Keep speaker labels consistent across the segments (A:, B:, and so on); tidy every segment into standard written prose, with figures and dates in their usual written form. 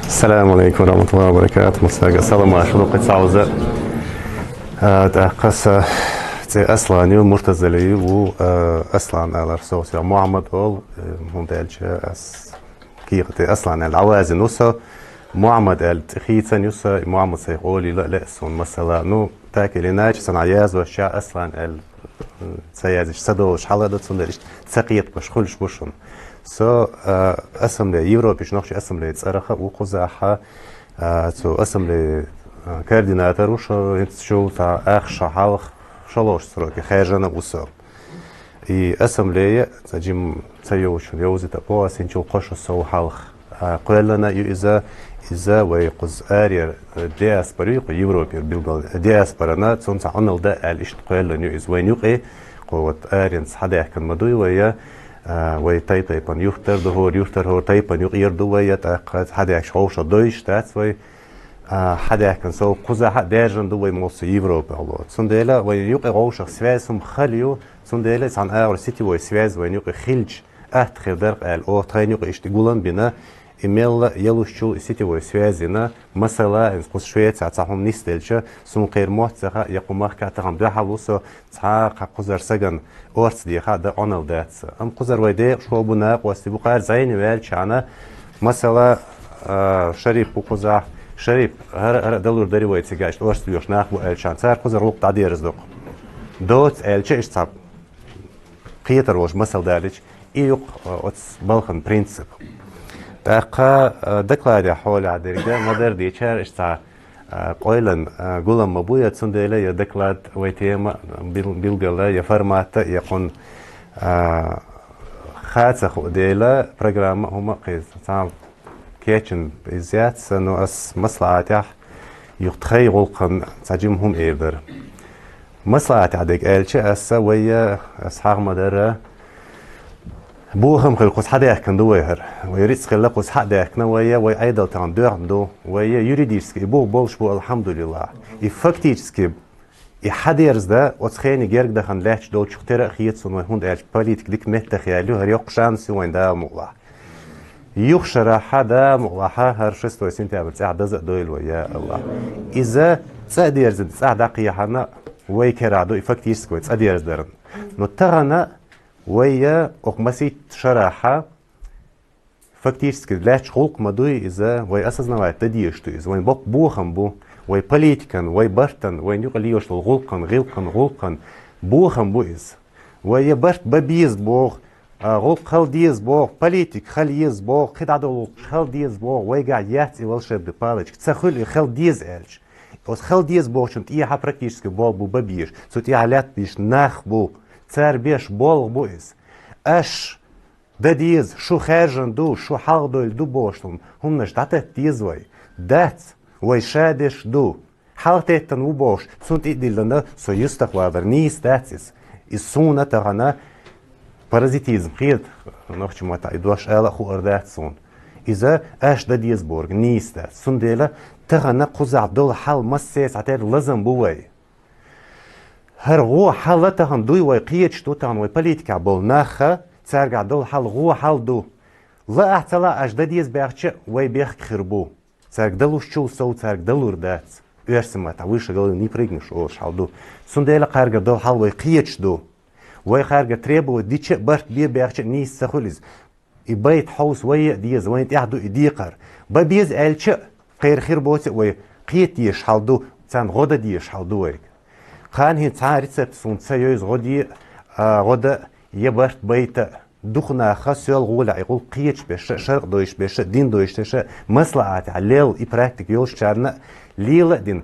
A: السلام عليكم ورحمة الله وبركاته. مساء السلام عليكم. قد سعوزة قصة أصلا مرتزلي و أصلا على رسوس محمد أول هم دالش كيرتي أصلا العوازن نصا محمد التخيتن يسا محمد سيقولي لا سون مثلا نو تاكل ناج صنعياز وشاء أصلا سيازش صدوش حلقة تصندلش تسقيت مش خلش بوشن أسملي يوروبيش نقش أسملي تصرخ وقزاحة أسملي كارديناتور وش شو تاع أخش حالخ شلوش سروكي خارجنا وصل أسملي تجيم تيوش يوزي تبوا سينشو قش السو حالخ قلنا إذا ويقز آرير دياسبري يوروبي بيلقى دياسبرنا تونس عنل ده الإشت قلنا إذا وين يقي قوة آرينس حدا يحكي المدوي ويا وي تايبان يختار دهور يختار هور تايبان يغير دوية تاقت حدا يشوش دويش تاعت وي حدا يكن سو قزا حد داجن دوي موس يوروبا الله سنديلا وي يقي غوش سواسم خليو سنديلا عن اور سيتي وي سواز وي يقي خلج خير درق ال او تاين يقي اشتغولن بنا إيميل يلوشو سيتي وي سوازنا مثلا قص شوية تعهم نيستلش سون غير موثقة يقوم كاتهم ده حلوسو تاق قزر سجن أورس دي هذا أونل داتس أم قزر ويدي شو بنا قوسي بقار زين ويل شانا مثلا شريف بقزع شريف هر دلور دري ويتسجاش أورس ديوش ناخ ويل شان صار قزر لوق تعدي رزق دوت ال شيء صعب قيتر وش مثل دالش إيوق أتس بالخن برينسيب تاقا دكلاري حول عدرجة مدر ديشار إشتا قويلن قولن مبوية تسنديلا يدكلات ويتيما بيلغلا يفرمات يكون خاتخ وديلا برنامج هما قيس تام كيتشن بزيات سنو أس مصلحة يختخي غلقن تجيمهم إيبر مصلحة عدك ألش أسا ويا أصحاب مدرة بوهم خلقوس حدا يحكن دوهر ويريس خلقوس حدا يحكنا ويا وي أيضا تان دو ويا يريديسكي بولش بو الحمد لله يفكتيسكي يحديرز ده وتخيني جيرك ده خن لاش دول شخترق خيتسون وهند ألش بوليتك ديك متخيلو هر يقشان سوين ده مغلا يخشر حدا مغلا هرشست ويسين تابل تعد دزق دويل ويا الله إذا تأديرز تعد قيحنا ويكرادو يفكتيسكي تأديرز درن نتغنى ويا أقمسي شرحة فاكتيرسكي لاش خلق مدوي إذا وي أساسنا وي تديشتو إذا وين بق بوخم بو وي بوليتكن وي برتن وين يقليوش غلقن بوخم بو إذا وي برت ببيز بوغ غلق خل ديز بوغ بوليتك خل يز بوغ خد عدو خل ديز بوغ وي قاعد ياتي والشب ببالج تسخل خل ديز إلش وس خل ديز بوغ شنت إيها براكتيشسكي بول بو ببيش سوت إيها لات بيش ناخ بو تار بيش بول بويز اش داديز شو خارجن دو شو حالدو دو بوشتم هم نش داتت ديزوي دات وي شادش دو حالتتن و بوش سونت إدلنا سو يستقوادر نيس داتس السونة تغنى بارازيتيزم خير نوخش ماتا إدواش آلا خو أردات سون إذا اش داديز بورغ نيس دات سون ديلا تغنى قزع دول حال مسيس عتار لازم بوي هر غو حالتهم دوي ويقيتش توتان ويبوليتيكا بولناخا تسارقع دول حال غو حال دو لا احتلا اجداديز بيخش وي بيخ خربو تسارق دلوش شو سو تسارق دلور دات ارسمت ويش قالوا ني بريغنش اوش حال دو سنديلا قارقا دول حال ويقيتش دو وي قارقا تريبو ديتش برت بي بيخش نيس سخوليز يبيت حوس وي ديز وين يحدو يديقر ببيز الش خير خير بوت وي قيت ديش حال دو تان غدا ديش حال دو ويك خان هي تعرف سون سيوز غدي غدا يبرت بيت دخنا خسل غولا يقول قيتش بش شرق دويش بش دين دويش تش مصلحات عليل يبراكتيك يولش شارنا ليل دين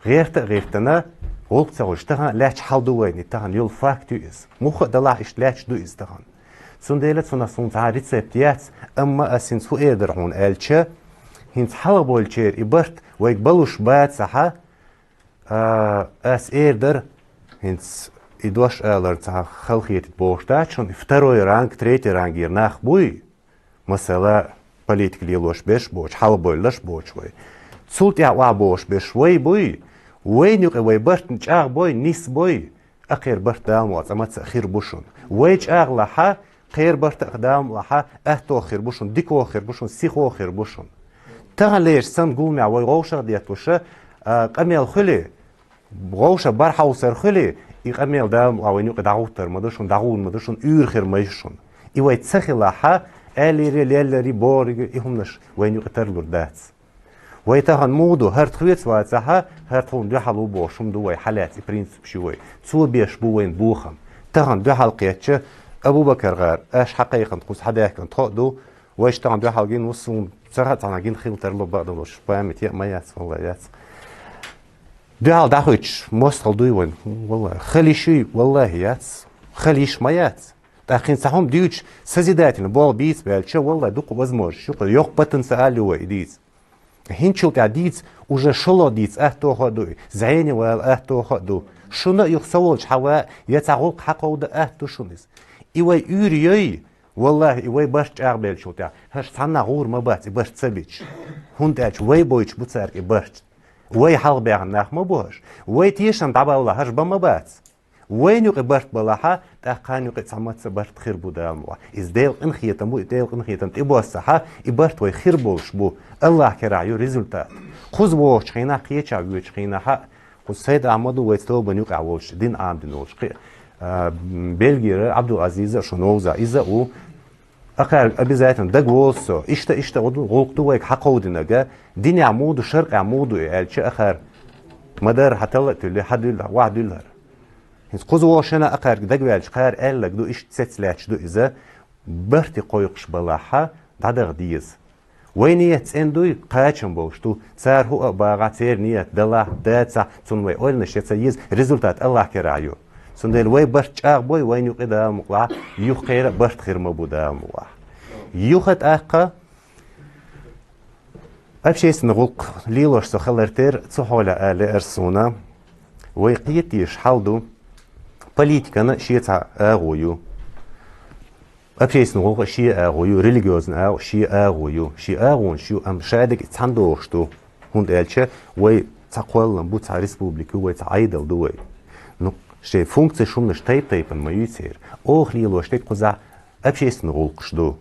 A: غيرتنا غلط سوشتها لاش حال دوين تهان يول فاكتوز مخ دلا اش لاش دو استهان سون ديلت سون تعرف سبتيات اما اسين سو ادرون الچه هنت حال بولچير يبرت ويقبلوش بات صحه أس إيردر هنس إدواش آلر تاع خلقية بوشتاچون второй ранг третий ранг يرناخ بوي مثلا политик ليلوش بيش بوش حال بويلش بوش وي تسولت يعوا بوش بيش وي بوي وين يقوي وي برت نجاغ بوي نيس بوي أخير برت دام وعزمات أخير بوشون ويج أغلحة خير برت أقدام لحة أهتو أخير بوشون ديكو أخير بوشون سيخو أخير بوشون تغن ليش سن قول مع ويغوشة ديت وشة قميل خلي غوشة برحة وسر خلي يقميل دام أو ينوق دعوتر مدرشون دعون مدرشون يرخر ميشون إيوه تسخلاها لي بور يهمنش وين يقترلور داتس ويتهن مودو هرت خويت واتسها هرت هون دو حلو بوشم دو حالات برينسيب شوي تو بيش بوين بوخم تهن دو حلقيتش ابو بكر غار اش حقيقه تقوس حداك تقدو واش تهن دو حلقين وصون صراحه انا جين خيل ترلو بعد وش فهمت يا ما ياس والله ياس دو حال داخويتش موستل دوين والله خلي شي والله ياس خليش ما ياس تاخين سهم ديوش سزيداتين بول بيس بالش والله دوق возможно شو يوق потенциал هو يديز هنشل تعديز уже شلو ديز اهتو خدو زعيني ولا اهتو خدو شنو يخسولش حوا يتعوق حقو ده اهتو شنس ايوه يوريي والله ايوه باش تعبل شو تاع هاش صنع غور ما بات باش تسبيش هونداش وي بويش بوتسار باش وي حال بيعناخ ما باش وي تيشن دابا والله هاش بما بات وين يقي برت بلاها تاقان يقي تعمت برت خير بودام ازديل انخيتم بو ازديل انخيتم تبو الصحة برت وي خير بولش بو الله كرايو ريزولتات خوز بوش خينا قيتشا بيوش خينا حق خوز سيد احمد ويتلو بنيوك عولش دين عام دينولش بلغير عبد العزيز شنوزا اذا او اقل ابيزاتن دغ وولسو اشتا غوقتو ويك حقو دينغا دين عمود شرق عمود الش اخر مدار حتى اللي حد واحد دولار هنس قوزو شنا أقار دقوالش قار قالك دو إيش تسلاتش دو إذا برتي قويقش بلاحة دادغ ديز وينية تسندوي قاتشن بوشتو تسار هو باغا تسير نية دلا داتسا تسنوي أولنا شتسيز ريزولتات الله كرايو سندل وي برتش بوي وين يقدا مقلع يخير برت خير مبودا مقلع يخت أقا أبشيس نغلق ليلوش سخلرتير تسحولا آلي أرسونا ويقيتيش حالدو политиканы шиеца агою общественный голос ши агою религиозный аг ши агою ши агон ши амшадик цандошту хунд элче вой цакваллан бу ца республики вой ца айдал дуй ну шей функция шумна штейтейпен маюцер ох лило штейт куза общественный голос ду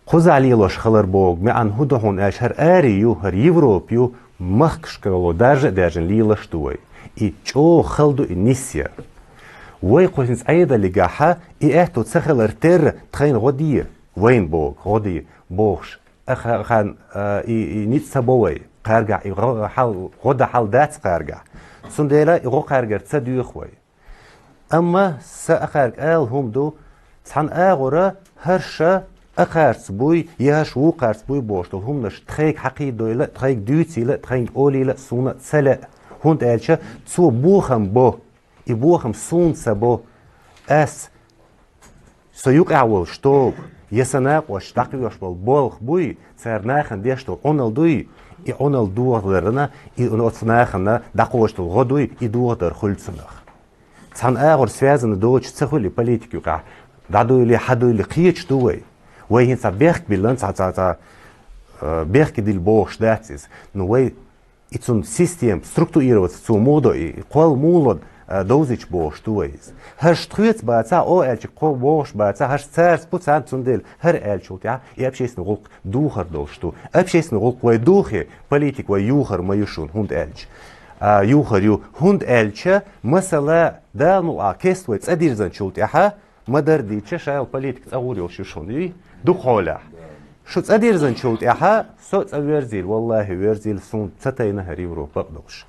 A: куза лило шхалар бог ме ан худохун ашар арию хар европию махкшкало даже лило штуй и чо خلدو النسيا وي قوسنس ايضا لقاحة ايهتو تسخل ارتر تخين غدية وين بوغ غدية بوغش اخان نيت سبوي قارقع غدا حال دات قارقع سنديلا يغو قارقع تسديو خوي اما ساقارق آل هم دو تحن اغورا هرشا اقارس بوي يهاش وو قارس بوي بوشتو هم نش تخيك حقيدو لا تخيك دوتي لا تخيك اولي لا سونا سلا هوند ألشة تو بوخم بو يبوخم سون سبو أس سيوق أول شتوب يسناق واشتاقي وشبال بولخ بوي سرناخن ديشتو أونال دوي أونال دوغ درنا أونال داقوشتو غدوي يدوغ خلصنخ تان أغر سوازن دوش تسخولي بوليتيك يقع دادو لي حدو لي قيتش دوي وين سا بيخك بيلان سا بيخك دي البوخ داتسيز نوي ицун систем структурировать цу моду и қол мулод дозич бош туез хар штрюц баца о элч қол бош баца хар царс пуцан цундел хар элч утя и общественный голк духар долшту общественный голк вай духе политик вай юхар маюшун хунд элч юхар ю хунд элча масала дану акествует цадирзан чултяха мадар дича шайл политик цаурил шушун и духоля شو تقدر زن شوت إحا صوت أورزيل والله ورزيل صون تتين هريورو بقدوش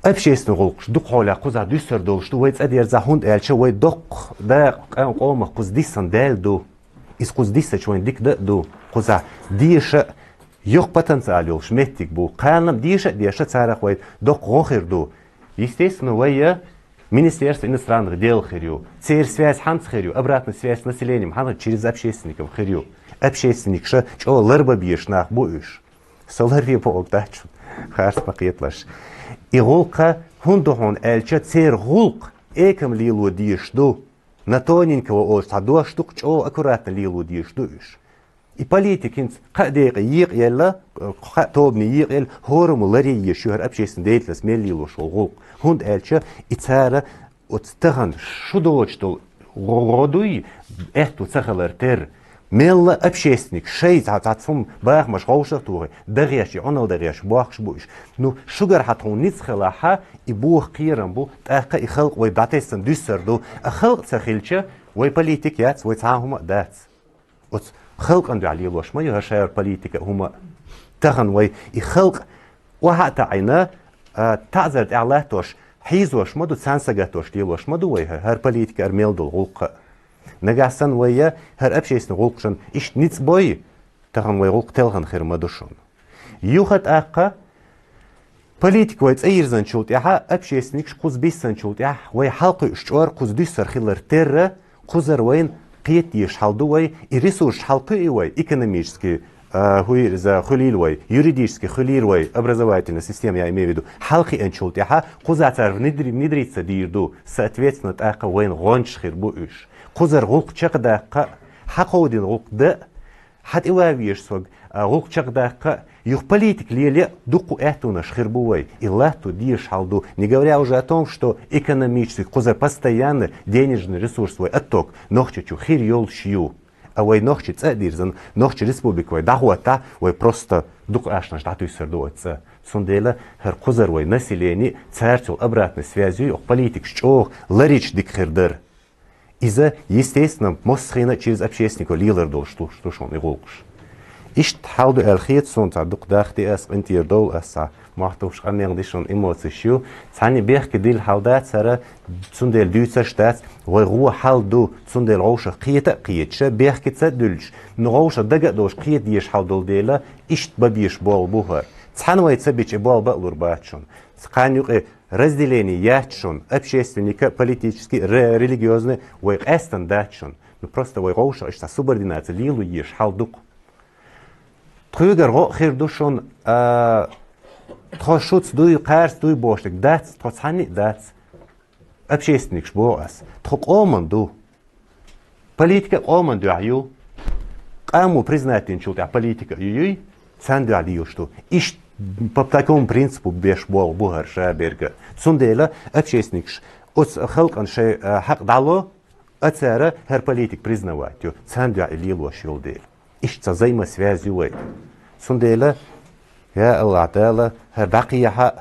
A: أبشيس نغلقش دق على قزع دوسر دوش تو ويت أدير زهوند ألش ويت دق دا قوم قز ديسن دال دو إس قز ديسة شوين ديك دو قزع ديش يق بتنسال يلش متك بو قانم ديش تسارخ ويت دق غوخر دو естественно ويا Министерство иностранных дел херю, связь ханс херю, обратная связь с населением хана через общественников херю. Общественник ша чо ларба биешнах буиш. Соларви полтач. Харс пакетлаш. И голка хундохон элча цер гулк экам лилу диешду. На тоненького оста до штук чо аккуратно лилу диешдуиш. И политикинс قديق يق يلا توبني يق يل هورم لري يشهر общественный деятельность мелилу шолгул хунд элча ицара отстаган шудочтол родуй эту цахалартер ميل أبشيستنيك شيء تعطفهم باخ مش غوشة توه دغيش عنو دغيش باخش بوش نو شجر حتون نيت خلاها يبوه قيرن بو تأقى يخلق ويبعتيسن دوسر دو أخلق تخيلشة ويبوليتيك ياتس ويتعاهم داتس وت خلق عندو عليه لوش ما يهشير بوليتيك هما تغن وي يخلق وحتى عينا تعذر إعلاتوش حيزوش مدو تسانسجاتوش ديلوش مدو ويها هر بوليتيك أرميل دول غلق نجاسن ويا هر أبشيسن غلقشن إيش نيتس بوي تغن وي غلق تلغن خير مدوشون يوخت أقا بوليتيك ويت أيرزن شولت ياها أبشيسنيكش قوز بيسن شولت ياه وي حلقي اشتوار قوز ديسر خيلر تيرا قوزر وين قيت يشحال دوي إريسورش حلقي وي إيكونوميشسكي هوي за خليلوي юридически خليلوي образовательная система я имею в виду حلقي انشولت ياها قوزاتر внедриться дирду соответственно така وين غونش خير بوش قوزر غلق чакдака حقودين غلق да حد إواويش سوق غلق чакдака юх политик леле дуку этуна шхирбуой и лату диш халду не говоря уже о том что экономический قوزر постоянно денежный ресурс свой отток нохчу хирьол шью أوي نخشي تقديرزن نخشي ريسبوبليك وي دعوتا وي بروستا دوق اشناش دعتو يسردو اتسا سونديلا هر قزر وي نسيليني царцул обратной связью ох политик шчох ларич дик хердер إذا естественно мосхина через общественника лилердол что шон и голкш ишт халду الخيت сунта дуқ дахти ас интирдол аса махтуш аннерди шон эмоцию цани бех кедил халдат сара цундел дюца штат وي روح حالدو صندل روشة قيتة قيتشة بيح كتسا دلش نغوشة دقا دوش قيت ديش حالدول ديلا اشت ببيش بول بوهر تحان ويتسبيش بول بقلور باتشون تقان يقى разделение яхтшон общественника политически религиозный وي эстен датшон ну просто وي روشة اشتا субординация лилу еш حالдук تخيوغر غو خير دوشون تخشوц дуй قارس дуй боштик датс тхоцхани датс общественник шбоас тхок оманду политика оманду аю кому признать чулт а политика юй цанду алию что иш по такому принципу беш бол бухар шаберга сундела общественник от халкан ше хак дало ацара хер политик признавать цанду алию лошил дел иш взаимосвязь юй сундела يا الله تعالى هر بقية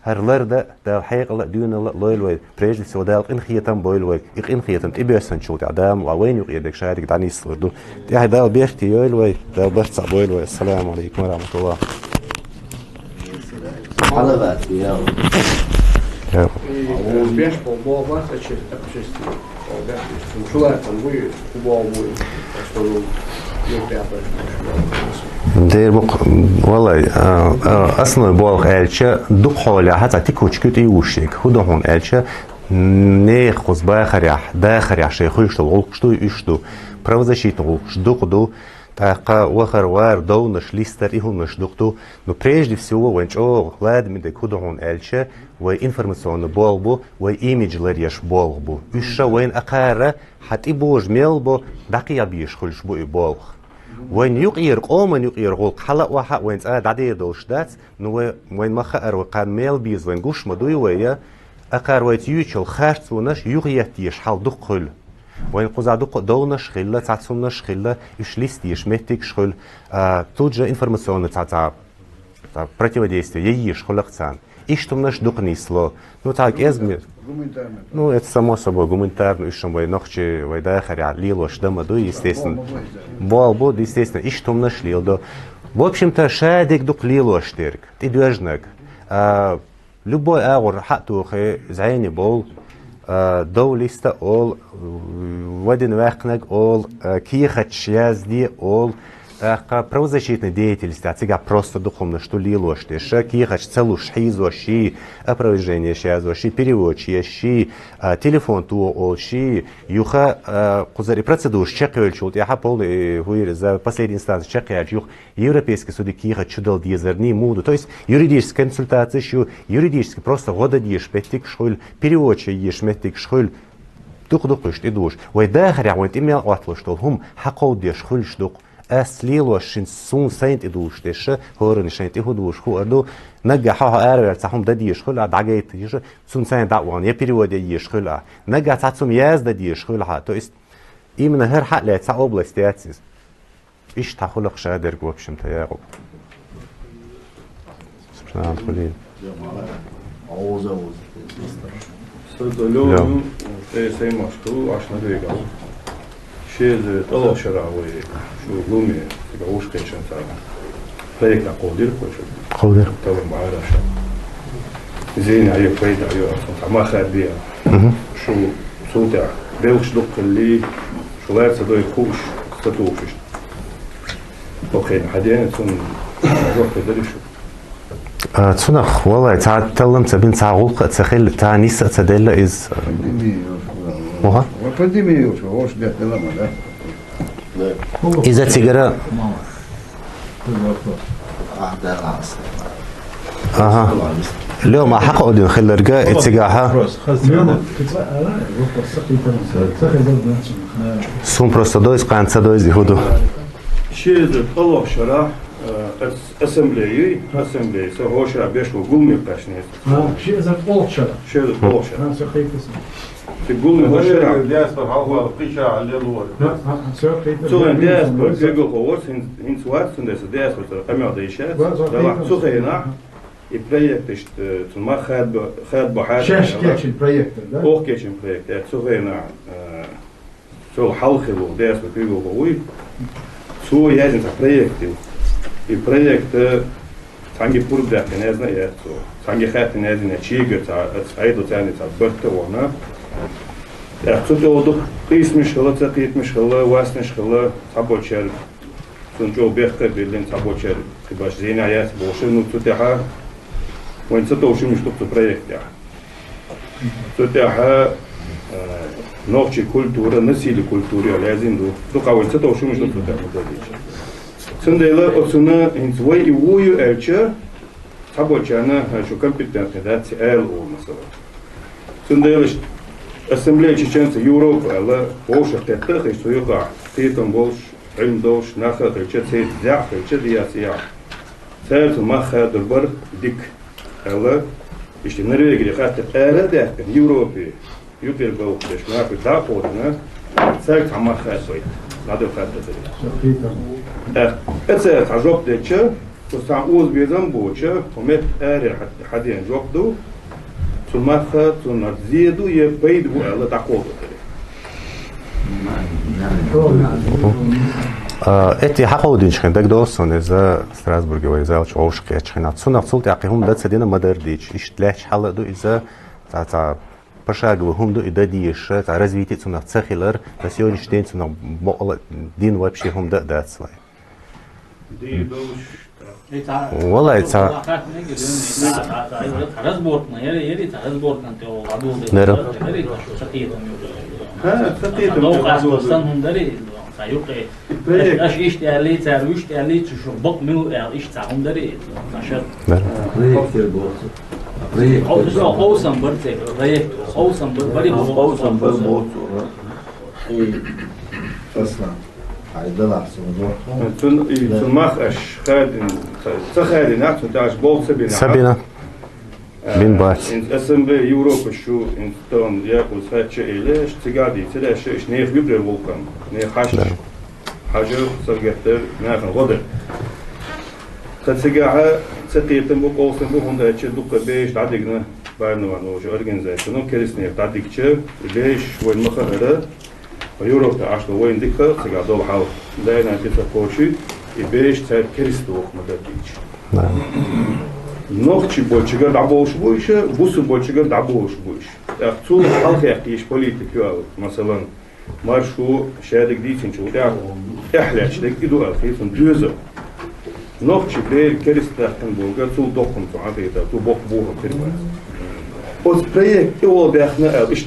A: هرلرده در حقیقت دون لایلوی پرژل سودال انخیتم بایلوی انخیتم تبیسن شو تعدام وين يقيدك شارك دعني صردو ده هذا بيختي يلوي ده برصع بایلوی السلام عليكم ورحمة الله
B: حلقات يا
C: بيش بابا تشي تبشستي شو لاتن وي بابا وي
A: دير بق والله أصلا بالغ ألشة دق حوالي حتى تكوتش يوشك هو هون ألشة نيخوز باخريح داخريح شيء خويشتو غلقشتو يشتو правозащитно غلقشتو قدو تاقا وخر وار دونش ليستر إيهونش دقتو но прежде всего венчо ладми де худо هون ألشة وإنформационно болбу وإيميج لريش болбу وش وين أقارة حتى بوج ميلبو دقيا بيش خلش بو يبالغ وين يقير قومن يقير غلق حلق واحد وين تقعد عدير دوش دات نو وين ما خقر وقان ميل بيز وين قوش مدوي ويا أقار ويت يوتشل خارت ونش يغيتيش حال دقل وين قوزا دق دونش خلا تعصونش خلا يشليستيش مهتك خل тут же информационно تعب противодействие яиш خلقتان إيشتمناش دقنيسلو ну так эзмир ну это само собой гуманитарно ишем вой нохче вой дахари алилош дамаду естественно болбо естественно иштумнаш лилдо в общем-то шадик дук лилош терк ты движнак любой агор хатухе зайни бол دوليستا أول ودين واقنق أول كيخش يازدي أول правозащитной деятельности, а сега просто духовно что лилош теша кихач целуш хизоши опровержение шазоши переводчи ши телефон ту олши юха кузари процедур чекölчулт я пол хуир за последней инстанции чекач юх европейский суд кихач чудал дизерни муду то есть юридическая консультация еще юридически просто года диш петик шхоль переводчи еш метик шхоль дух идуш вай дахаря вай имел атло что хум хакол деш хуль штук أسليلو شين سون سنت إدوش تيش هورن شين تيهودوش خو أردو نجحها أربع تحهم دديش خلا دعجيت تيش سون سنت دعوان يبيرود يش خلا نجح تعصم ياز دديش خلا تو است إيمن هر حق لا تعوب لاستياتيس إيش تخلق شادر قوبشم تياقو سبحان الله
B: Oğuz.
C: Söylüyorum, sayın Maşkulu, aşna duygal. Şeyde, Allah şarağı, şu Lumi, tiga uş geçen sana. Projekta kodir koşu.
A: قودر
C: Tabii mağaraşa. Zeyni ayı fayda ayı aslında. Ama khadiya. Şu suda, belki dokkelli, şu laysa doy kuş, statufiş. Okey, hadiyen son روح بدري شو.
A: تسنخ والله تعلم تبين تعقوق تخيل تانيس تدل إز موها
B: Pandemiya şu hoş dehlama da.
A: إذا تجرا أها لو ما حق أودين خل رجاء اتجاهها سون بروستودويس قانتسادويس يهودو
C: Şeyde, Allah şarağı, assembleyi, se hoşa beş bu gulmi kaşnez.
D: شيء إذا طول شرع
C: Şeyde, Allah şarağı.
D: أنا سأخيف اسمه
C: Te gulmi hoşa.
E: الياسر هو قيشة على اليدور
D: لا سأخيف
C: Sonra diaspora, Google Awards, hin svartsun dessa diaspora, kamera işet. Dava sukhayna. البروجكت ما خاد بحاجة
D: شاش كاتشن بروجكت ده
C: أوه كاتشن بروجكت سوغينا سو حلقة بو داس بيجو بوي سو يازن بروجكت البروجكت تانجي بوردا كنازنا يا سو تانجي خات نازنا تشيجر تاع عيدو تاني تاع برتا وانا تودو قيس مش خلا تقيت مش خلا واس مش خلا تابوتشر سنجو بيخت بيلين تابوتشر كباش زينا ياس بوشنو تتاها وين ستوشي مش تبت проект يا تتاها نوعي كولتورا نسيل كولتوري لازم دو قاول ستوشي مش تبت تاها سندلا أصلا إنسوي يويو أرشة تابوتشانا شو كمبيوتر كذا تال أو مثلا سندلا أسمبلية تشانس يوروب على وش تتخ يسويقع تيتم وش علم دوش ناخذ أرشة تيت زع أرشة دياسيا ثالث ما خد البر ديك على işte nereye gidiyor? Hatta erede Avrupa yukarı bakış ne yapıyor? Daha fazla sert ama khasoi. Nada hatta dedi. Etse tajop deçe, o san uz bezam boçe, komet er hadiyen jokdu. Sulmat khat sunar zidu ye peyd bu ala taqodu dedi.
A: إتي حقو دين شخين دك دوسون إذا ستراسبورغ وإذا أوش قيا شخين أتصون أتصول تعقيهم ده تدينا مدار ديش إيش تلاش حلا دو إذا تاع بشاق وهم دو إذا ديش تاع رزويتي تسون تسخيلر بس يونش دين تسون مقل دين وابشي هم ده ده تسوي والله تاع نرى
C: ها ثقيت
F: سيوقع ايش اشتغلي تعرف اشتغلي تشربك منه ايش تعهم دري عشان اوسم برتي ريت اوسم بري اوسم
B: Aslan. Aydalar sonra.
C: تن ماخ اش خادن تخادن نعت تاع بول
A: سبينا بين بات
C: اسم يوروبا شو ان تون ياكل ساتش ايلاش تقعدي تلاش ايش نيف يبدا الفولكان نيف حاجه حاجه سرقتر ناخذ غدر تسقعها تقيتم بقوسم بهم دا تشدق بيش تعدقنا بارنوان وجو اورجانيزاسيون كريسني تعدقش بيش وين مخرره ويوروبا عشان وين ديك تقعد دول حاول داينا تفكوشي بيش تاع كريستو مدتيش نوخشي بولشيغر دابوش بويش بوسو بولشيغر دابوش بويش اختو خلق يحكيش بوليتيك مثلا مارشو شادك ديتين شو احلاش دك دو الخيسن دوزو نوخشي بيل كريستاختن بولغا تو دوكم تو عقيدا تو بوك بوها كريما اوز بريك اول بيخنا ايش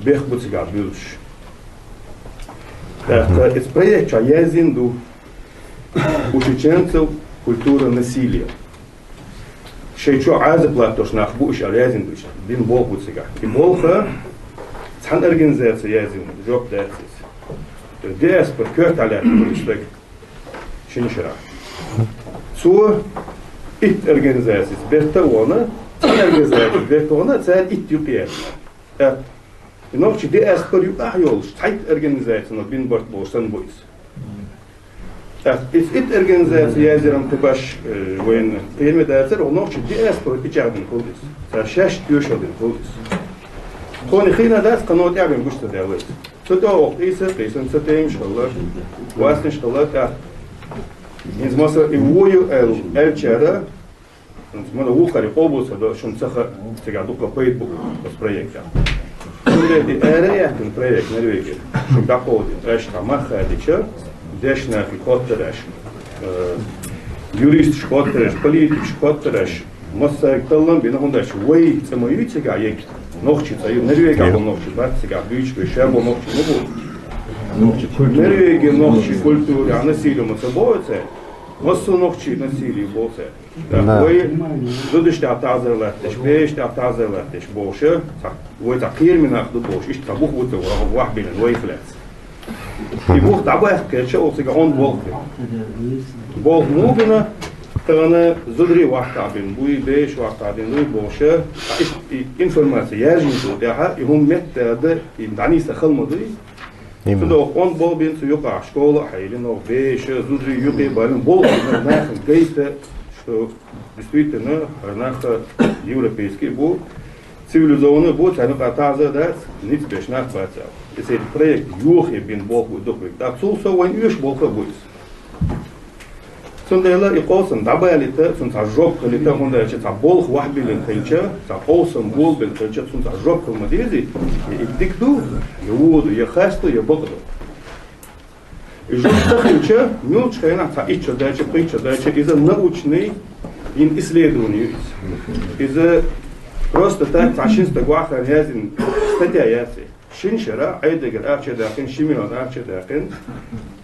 C: بيخ بوتسيغار بيلش اس بريك ча язинду учеченцев культура насилия شيء شو عازب لا توش ناخبوش على يازن دوش دين بول بوتسيغا يمولخا تحن أرجنزاتي يازن جوب داتيس ديس بركوت على بريشلك شنو شرع سو إت أرجنزاتي بيرتا وانا تحن أرجنزاتي بيرتا وانا تسال إت يقيا نوعش دي أسبر يقع يولش تحت أرجنزاتي نبين برت بوشن بويس إت организация язером тыбаш военный. Теме дается, он ночь диаспора печатный ходит. Шаш тюшадын ходит. Хони хина даст, канал тябин гушта делает. Сюда октиса, тейсен сатейм школа, властный школа так. Из масса и вою элчара, мы на ухаре область, да, что он цеха сега дука пейт с проекта. Сюда и эректный проект на рейке, что доходит, решта маха дича. Дешна фикоттереш, юрист шкоттереш, политик шкоттереш, масса таллам бинахундаш, вей цемоюцега ек нохчица, нервега нохчи, бацега, бючка, шербо нохчи, нервеги нохчи культуре, а насилие мацебоце, массу нохчи насилие боце. Вей зудиште атазерлатеш, беште атазерлатеш боше, вей такирминах до боше, ишь табух буте вахбин, вей флец. И Бог добавил, что он Бог. Бог мугна, то зудри вахтабин, буй беш вахтабин, буй боше. Информация я же не знаю, и он методы, и даниса халмады. Туда он был бин суюка школа, хайлина, беш, зудри юки, балин, Бог нах гейте, что действительно нах европейский был. Цивилизованный был, а ну катаза да, ниц беш нах бацал. Если проект юхи бин Бог будет докрыть, так сулса вон юш Бог будет. Сундела и колсам добавили то, сунца жопка лита хунда че та Бог вахбилен хельча, та колсам Бог бин хельча сунца жопка мадизи, и дикту, и воду, и хасту, и богду. И жопка хельча, милчка та ича дача, притча дача, из-за научный исследований, из-за просто так фашинста гуаха язин статья яси. Шиншера, айдегер арчедакин, шимион арчедакин,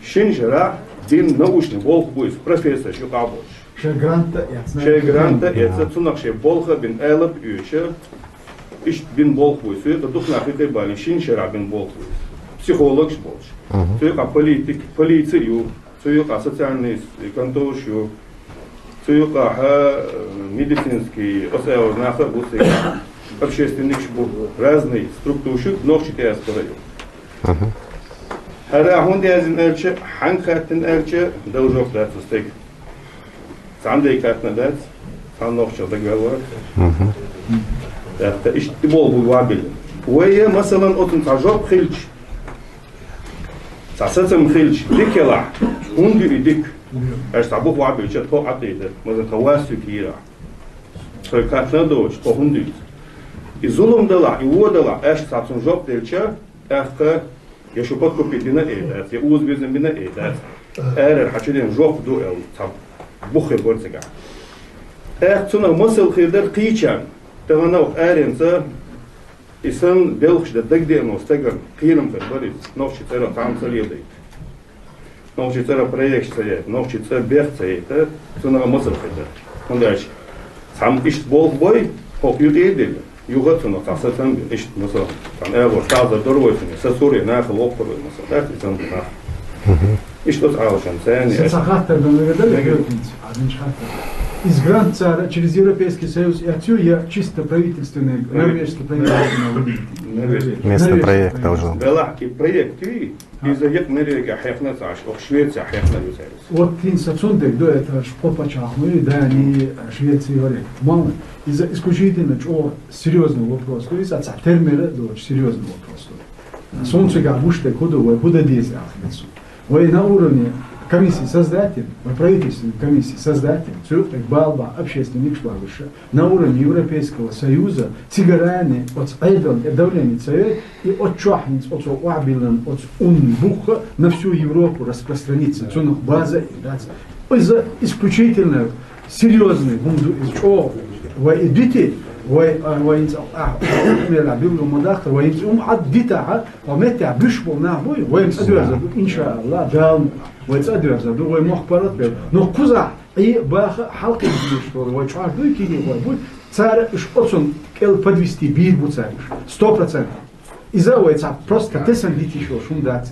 C: шиншера, дин научный волк будет, профессор шукабош.
D: Шегранта,
C: это цунакше волха бин элаб юша, иш бин волк будет, все это дух нахиты бали, шиншера бин волк будет, психолог больше, все это политик, полицию, все это социальный конторшью, все это медицинский, осел нахер будет. Общественных разные структуры, но читая скорее. Хара хунди азин элче, ханкатин элче, должок дать стейк. Сандей катна дать, сан нохча договор. Это иш тибол бугабил. Уэе масалан отун тажок хилч. Сасацам хилч дикела, хунди и дик. Аш табу бугабил четко атейдер, мазан хавасю кира. Сой катна доч, по хунди. И зулум дала, и водала, аж сапсун жоп дельча, эхка, я еще подкупить дина эйдат, я узбезем дина эйдат, эрер хачиден жоп дуэл, там бухе борцега. Эх, цуна мысл хирдер кичан, таванау эренца, и сын белхш да дагдено, стегар кирам кадбарит, новчи цера там цалидает. Новчи цера проект стоит, новчи цера бег стоит, цуна мысл хирдер. Он дальше. Сам ищет болх бой, хоп юдейдели. Югатуно тасатан ишт маса там эво таза дорвойсуни сасури нахал опорой маса так и там нах ишто алшан цени
D: Сахатер доведали из грант цара через Европейский Союз и отсюда я чисто правительственный норвежский правительственный
A: местный проект должен.
C: Да, и проект из-за ек Норвегия хефна цаш, ох Швеция хефна юзерис.
D: Вот тин сацундек до это шпопачах, ну и да, они Швеции говорят. Мало, из-за исключительно чего серьезный вопрос, то есть от термера до серьезный вопрос. Солнце габуште куда вы куда действия ахмецу. Вы на уровне комиссии создатель, правительственной комиссии создатель, все так балба общественник шлагуша на уровне Европейского Союза тигарани от айдон давление царей и от чахниц от уабилан от унбуха на всю Европу распространится цунух база и даться. Из-за исключительно серьезный бунду из чего вы идите وين أمير عبيد المداخل وين حد ديتها ومتى بيشبه نابوي وين أدرس إن شاء الله دام وين أدرس وين مخبرات بير نقطة أي باخ حلقة بيشبه وين شو عارف كذي وين صار إيش أصلا كل подвести بير بتصير 100% إذا وين صار просто تسنديتي شو داتس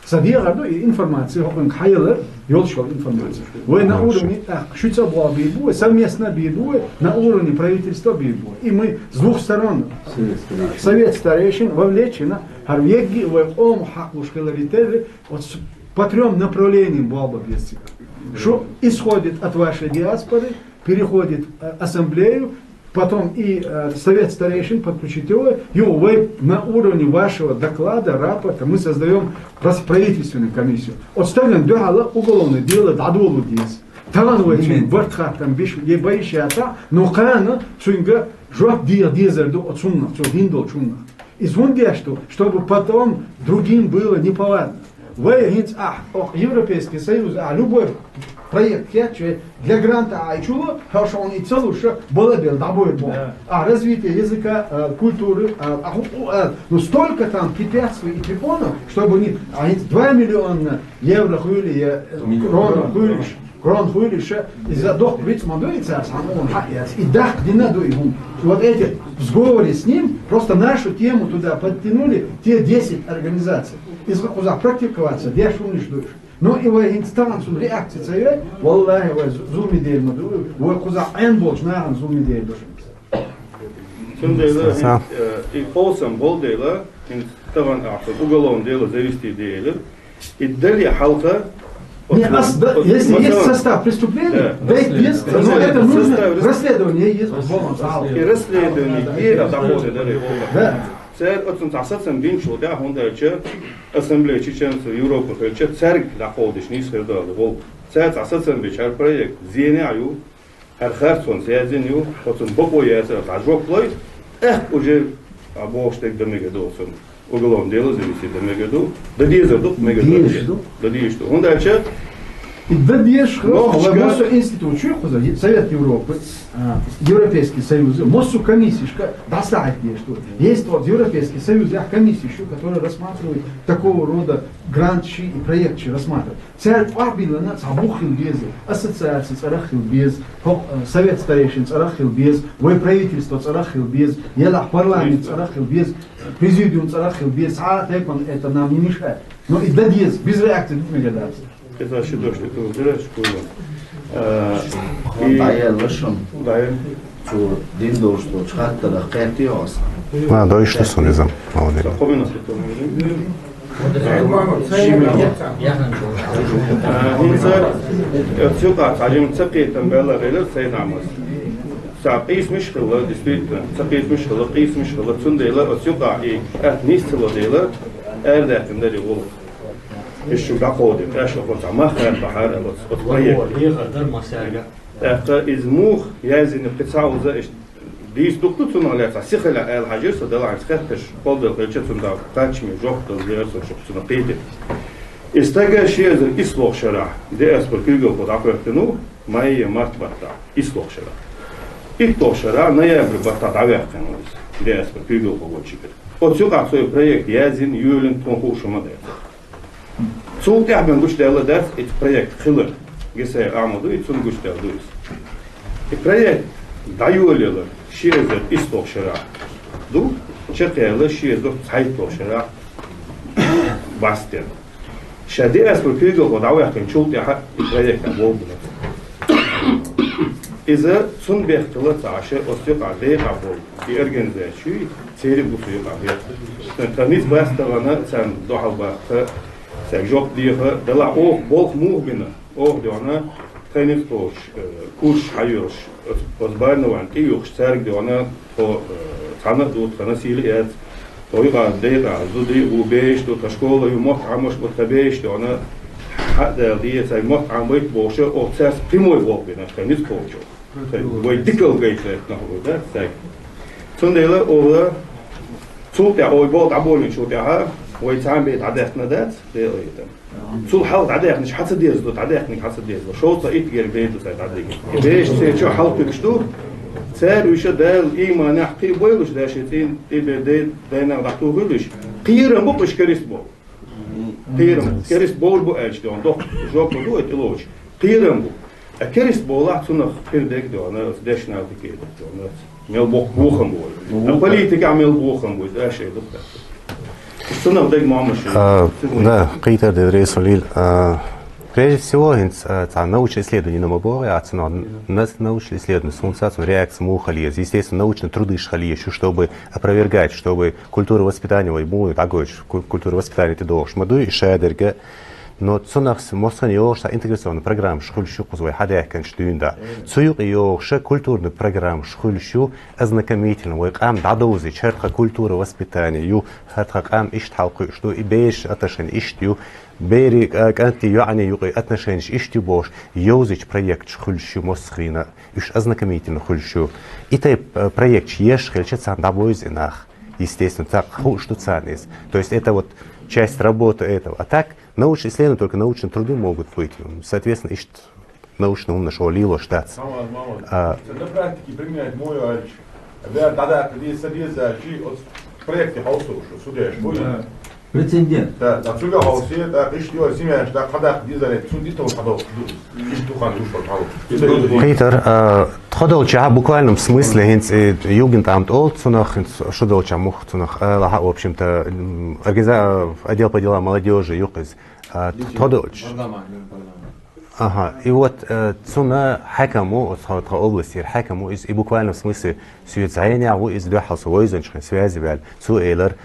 D: صديق عنده информация он хайла ёлшал информацию вы на уровне шуца была бирбу совместно бирбу на уровне правительства бирбу и мы с двух сторон совет старейшин вовлечено харвеги в ом хаклушкаларитер от по 3 направлениям Балба Бестика. Что исходит от вашей диаспоры, переходит в ассамблею, потом и совет старейшин подключить его, и вы на уровне вашего доклада, рапорта мы создаем правительственную комиссию. Отставим дюхала уголовное дело, дадулу здесь. Талановый бартха там биш не боишься, но кана сунга жук дизерду от сунна, что диндол чунна. Извондя что, чтобы потом другим было неповадно. Вы Европейский Союз, любой проект для гранта Айчула, хорошо он и целуше было бы добой. Развитие языка, культуры, ну столько там препятствий и препонов, чтобы они 2 миллиона евро хуили, крон хуилиша, из-за дох прицмадуется, он и дах не надо ему. Вот эти в сговоре с ним просто нашу тему туда подтянули, те 10 организаций. Из куда практиковаться, где шумишь дуешь. Но и в инстанцию реакции царя, валлахи, в зуме дель мадую, в куда энболж на зуме дель душим.
C: Сюндейла, и полсам болдейла, инстаган ахту, уголовное дело завести дело, и далее халка.
D: Если есть состав преступления, да есть, но это нужно расследование есть.
C: И расследование есть, доходы далее. Церк отцом тасацем бинчу, да, он дальше ассамблея чеченцев Европы, дальше церк доходишь не сходил, вол церк тасацем бичар проект, зеняю, хархарсон зеzenю, отцом бокояется, ажоклой, уже обоштек до мегадосом, уголовное дело зависит до мегаду, до дезердук мегаду, до дезердук, он дальше.
D: И дадешь Моссу институт, Совет Европы, Европейский Союз, Моссу комиссия, достать что есть вот Европейский Союз, комиссия, которая рассматривает такого рода гранты и проекты рассматривает. Царь Абилана, Цабухил без, ассоциация Царахил без, Совет старейшин Царахил без, вой правительство Царахил без, Елах парламент Царахил без, президиум Царахил без, это нам не мешает. Но и дадес, без реакции не гадаться.
C: Это вообще то, что ты выбираешь,
A: Дойш что низам.
C: قيس مشكلة действительно قيس مشكلة سنديلا أسيقع إيه نيستلا ديلا أردت من ذي غلط إيش بعقودي إيش أقول ما خير بحر أتطيب إزموخ يازن بتساوز إيش ديس دكتور سنا على سخلة الحجر صدلا عن سخش قلد القلشة سنا تاچمي جوخت الزيار سنا بيد استجا شيء زي إسلوخ شرع ده أسبر كيلو قد عقدتنو ما هي مرتبطة إسلوخ شرع إسلوخ شرع نيابر بطة عقدتنو ده أسبر كيلو قد شكل أتوقع سوي проект يازن يولن تنخوش ما ده سوق تعبان قش ده درس البروجكت خلر جسا عمودو يتسون قش ده دوس البروجكت دايوليلا شيء زي إسلوخ شرع دو شقيلا شيء زي صحيح شرع باستن شادي أسبر كيلو قد عويح كن شوط يحق البروجكت أبوه إذا سن بيختلط عشان أصدق عليه قبول يرجع زي شيء سير بوفيه قبول تميز بس تغنى سان ضحى بقى سجوب ديها دلع أوه بوخ موه بنا أوه ديانا تاني توش كوش حيوش أصبرنا وعن تيوخ سارق ديانا تو ثانا دوت ثانا سيليات تويقع ديقع زودي وبيش تو تشكول يومك عمش بتبيش ديانا حتى دي ساي مك عميت بوشه أو ساس بيموي بوخ بنا تاني توشو ويديكل جيت نحو ده ساي سنديلا أولا صوت يا أوي بوت عبولين شو تاعها ويتعامل بيت عداخنا دات ده أيضا صول حاول عداخ مش حاسة ديز دوت عداخ نك حاسة ديز شو صايت غير بيت وصايت عداخ ليش شو حاول تكشتو سال وش ده الإيمان يحكي بويلش ده شيء تبي ده نقطعه بويلش قيرم بوش كريسبو قيرم كريسبو بوش ده عنده جواب بدو يتلوش قيرم بو كريسبو لا تنخ خير ديك ده أنا داش نادي كده أنا ميل بوخم بول البوليتيك عمل بوخم بول ده شيء ده
A: Да, Питер Деврей Солил. Прежде всего, научные исследования на Маборе, научные исследования, сунцацию, реакцию мухалиез, естественно, научные труды шхалиез, чтобы опровергать, чтобы культура воспитания, ой, будет, агоч, культура воспитания ты должен, маду и шедерга, но цунахс мосан ёрша интеграционная программа шхульшу кузвай хадякен штюнда. Цуюк ёрша культурная программа шхульшу ознакомительно вой ам дадози черха культура воспитания ю хатха ам иштхалку что и беш аташен иштю бери канти яни юqi отношенш иштю бош ёзич проект шхульшу мосхрина иш ознакомительно хульшу. И тей проект еш хельче цан дабойзинах. Естественно, так что ценность. То есть это вот часть работы этого. А так, научные исследования, только научные труды могут быть. Соответственно, ищет научно умно, что лило штатс.
E: На практике применять мой альч. Тогда, когда есть в проекте хаусу, что судяешь, будет?
G: Прецедент.
E: Да, отсюда хаусе, да, ты что, семья, что когда дизайнер, судит того ходов, духан душал.
A: Питер, тходолча в буквальном смысле, Югентамт Олдцунах, Шудолча Мухцунах, в общем-то, отдел по делам молодежи, Юкиз, Тходолч. Ага, и вот цуна хакаму, от области хакаму, и в буквальном смысле сюзайня, его из духалса, войзеншин, связи, цуэйлер,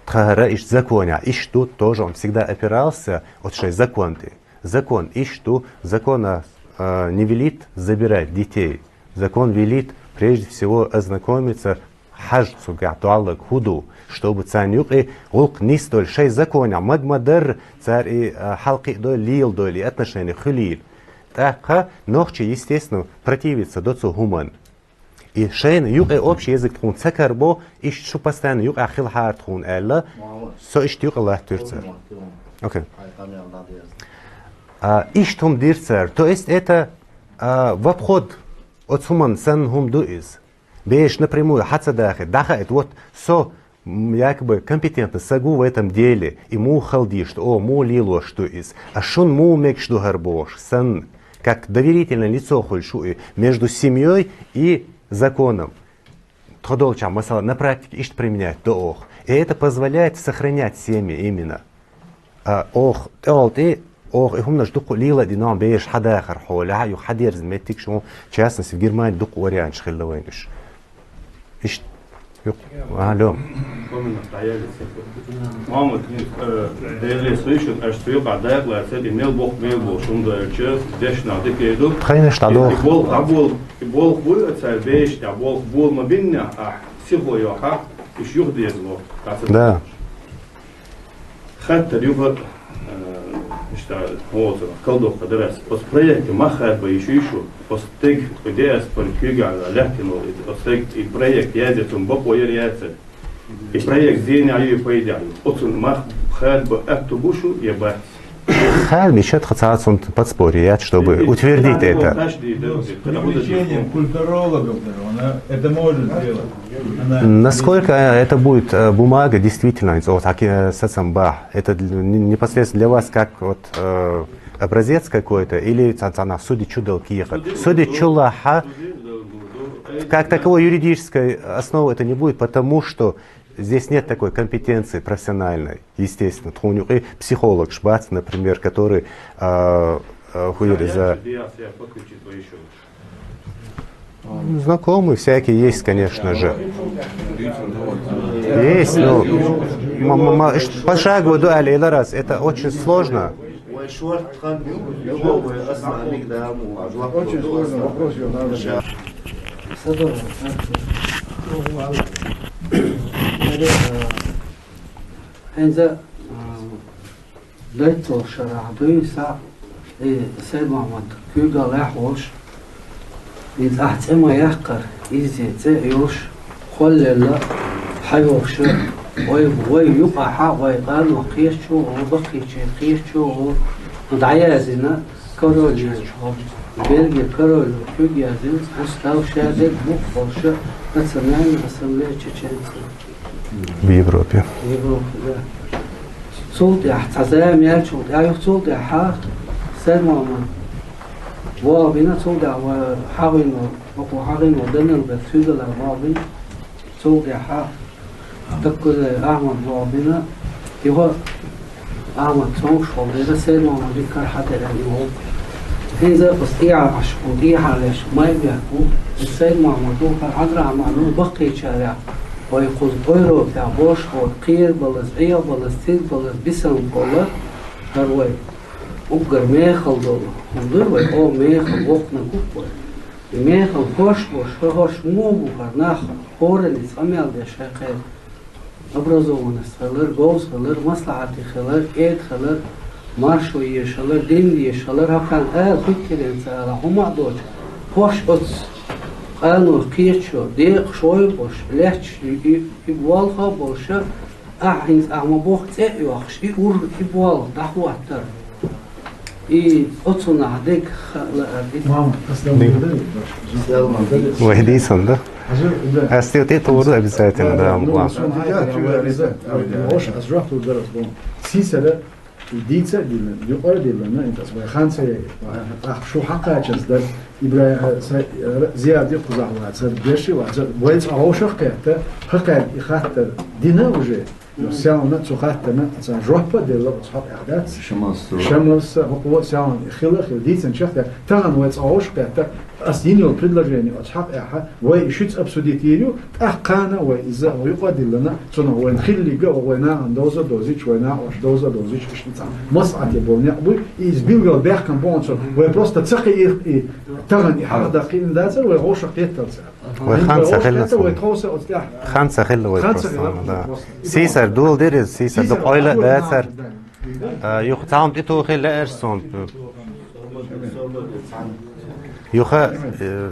A: Тхара иш законя, иш тут тоже он всегда опирался от шесть законы. Закон иш ту, закона не велит забирать детей. Закон велит прежде всего ознакомиться хажцу гатуалла худу, чтобы цанюк и улк не столь шесть законя, магмадар царь и халки до лил до или отношения хулил. Так, нохче естественно противится доцу гуман. И шейн юг общий язык тхун цакарбо иш шу постоянно юг ахил хар тхун элла со иш юг Аллах тюрцер. Окей. Иш тхун дирцер, то есть это в обход от суман сан хум дуиз. Беш напрямую хацадахи, даха это вот со якобы компетентно сагу в этом деле и му халди, что о му лило что из, а шун му мек что гарбош, сан как доверительное лицо хольшуи между семьей и законом. Тходолча масала на практике ищет применять до ох. И это позволяет сохранять семьи именно. Ох, и هم ждуку лила динам беш хадахар холя ю хадер зметик шо в частности в Германии дуку вариант шхилловайниш. Ищ алло.
C: Мама, değerli слышит, что когда гласит имел Бог шумда час дешна декеду.
A: Конечно, да.
C: Бог будет царбеш, да Бог был мабинна, а всего я ха ищ юхдезло.
A: Да.
C: Хатта юга что вот колдох адрес. Пос проект махат бы еще постиг идея с паркига легкино, постиг и проект ездит он бопоер яйца. И проект зеня ее поедят. Он мах хат бы автобушу ебать.
A: Хал мечет хацаацун подспорье, чтобы утвердить это.
G: Привлечением культурологов это может сделать.
A: Насколько это будет бумага, действительно, это непосредственно для вас как вот образец какой-то, или она судит чудо киеха. Судит чулаха, как таковой юридической основы это не будет, потому что здесь нет такой компетенции профессиональной, естественно. И психолог Шбац, например, который хуили за... Знакомые всякие есть, конечно же. Есть, но пошагово дуали раз, это очень сложно.
B: Очень сложный вопрос, его надо решать.
H: هذا ليت شرع دويسا سيد محمد كيوغا لاحوش إذا أحتما يحقر إذا تأيوش خل لا حيوش ويبقى حق ويقال وقيشو وبقيشو ودعيازنا كرولي بيرجي كرول كيوغا زين مستوى شادد مقفش национальной ассамблеи чеченцев.
A: В Европе.
H: В Европе, да. صوت احتزام يالشوت أيوه صوت حق سلمى وابنا صوت وحاول وحاول ودنا البثوث الأربابي صوت حق تكل أحمد وابنا يهو أحمد صوت شغل سلمى ذكر حتى اليوم هذا قصيعة مشهور على ما يبيعوا السيد محمد وكان عذرا معلوم بقي شارع ويقول غيره بتاع بوش وقير بلس عيا بلس تيل بلس بسم بلس هروي وقر ميخل دول هندوي أو ميخل وقنا كوبوي ميخل خوش هوش مو بوكر ناخل خورن يسميال دي شاقين أبرزون خلر جوز خلر مصلحتي خلر إيد خلر مارشوية خلر دينية خلر هكان فكرين سألا هما دوش خوش أتس قانو كيتشو ديق شوي بوش لحش يبوالها بوشا أحينز أعمى بوخ تأي وخش يقول يبوال دحو أكتر أتسونا عديك
D: ماما
A: وهدي صندوق أستيوتي طورو أبساتين ده مقام
D: Hoş azraf durdarız bu. Sisere diyse dilen, yukarı dilen ne intas ve hanse şu hakka açızlar İbrahim ziyade kuzahlar sar beşi var. Boyz ağuşak kayta hakka ikhatter dina uje. ساونا تخاتنا مثلا جوبا ديال اصحاب احداث شمس هو ساون خلق ديتن شخت تاغن ويت اوش كاتا اسينيو بريدلاجيني اصحاب احا وي شيت ابسوديتيريو اقانا وإذا ويقدر لنا تنا وين خلي جو وينا دوزا دوزيش وينا واش دوزا دوزيش شتيتا مصعد يبوني ابو از بيلغال بيخ كان بونسو وي بروستا تسقي تاغن احد دقيقه دازر وي غوش قيتل
A: وخمسة خلة سيسر دول ديرز سيسر دو قايلة داسر يخ تعم تيتو خلة ارسون يخ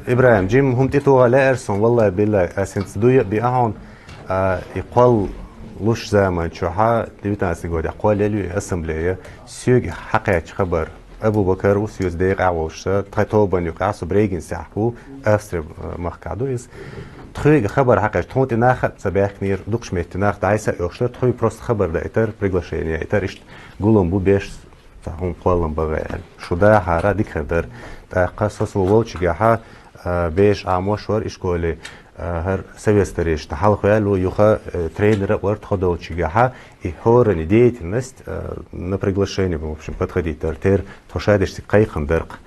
A: إبراهيم جيم هم تيتو غلا ارسون والله بالله اسنت دوية بيقعون يقال لوش زمان شوحا ديوتان اسنقود يقال يلو اسمبلية سيوغ حقيقة خبر أبو بكر وسيوز دقيق عوشة تخيطوبان يقعصو بريجين سيحبو أفسر مخكعدو إز تخيق خبر حقاش تخونت ناخد سباح كنير دوقش ميت ناخد عيسى يوشتر تخيق بروست خبر دا إتر بريقلاشيني إتر إشت قولن بو بيش تاهم قولن بغيال شو دا حارا ديك خدر تا قصص وولش جاحا بيش عموشور إشكولي هر سويستريش تحال خيالو يوخا тренера ورد خدو чигаха и хорни деятельность на приглашение в общем подходить тер тошадиш кайхан дырк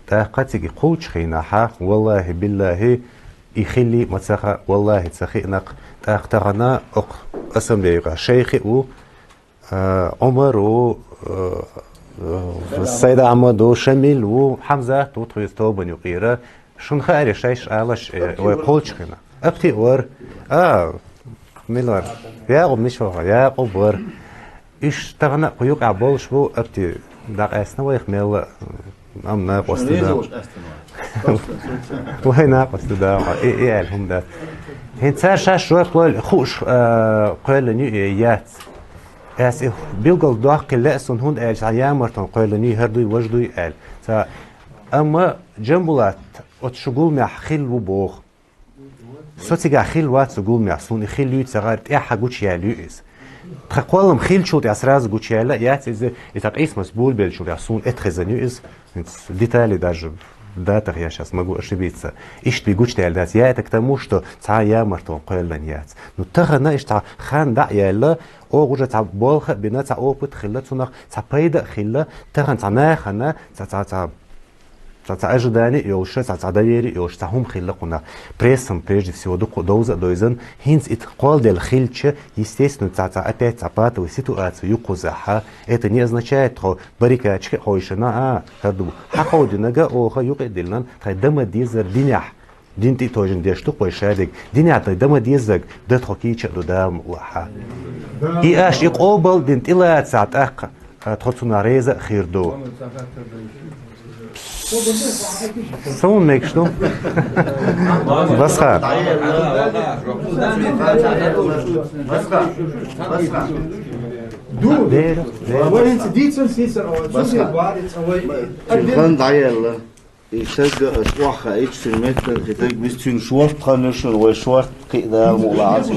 A: та قاتيجي قوش خيناها والله بالله يخلي متسخه والله تسخينق تاختغنا اق اسم ليغا شيخي و عمر و السيد احمد وشميل وحمزه وطويستو بن يقيره شون خاري شايش علاش ويقولش خنا ابتي ور ميلر يا قب مش هو يا قبر ايش تغنى قيوق عبولش بو ابتي داق اسنا ويخمل ام ناقص ده وهي ناقص ده ايه الهم ده هين ساشا شوي قول خوش قول نيات اس بيلقل داق لاسن هون قال يامرتن قول ني هردوي وجدوي قال اما جنبولات وتشغل مع خيل وبوخ صوتي خيل وات تقول مع صون خيل يوت صغارت اح غوتش يالوس تقولم خيل شوت اسراز غوتش يالا يات از اتقيس مسبول بال شو صون اتخزنيوس детали даже датах я сейчас могу ошибиться ишт бигуч тэлдас я это к тому что ца я мартон qoylan yat ну тагана ишта хан да яла о уже ца болха бина ца опыт хилла цунах ца пайда хилла таган ца нахана ца ожидание и уж ца доверие и уж ца хум хиллакуна прессом прежде всего доуза доизен хинц ит qol del хилче естественно ца опять цапатовую ситуацию юкузаха это не означает что барикачки хойшина хаду хакодинага оха юкедилнан тайдама дизер динях динти тожин дешту койшадик динята дама дизаг датхокича додам лаха и аш иқобал динтила цатаqa тхоцуна реза хирдо صون ميك شنو؟ بسخة
D: دور وين ديتسن سيسر او سوسي باريتس او
B: كان دايل يشجع شواخه ايش في المتر كتاك بيستون شورت خنشن وشورت قيدا مولعات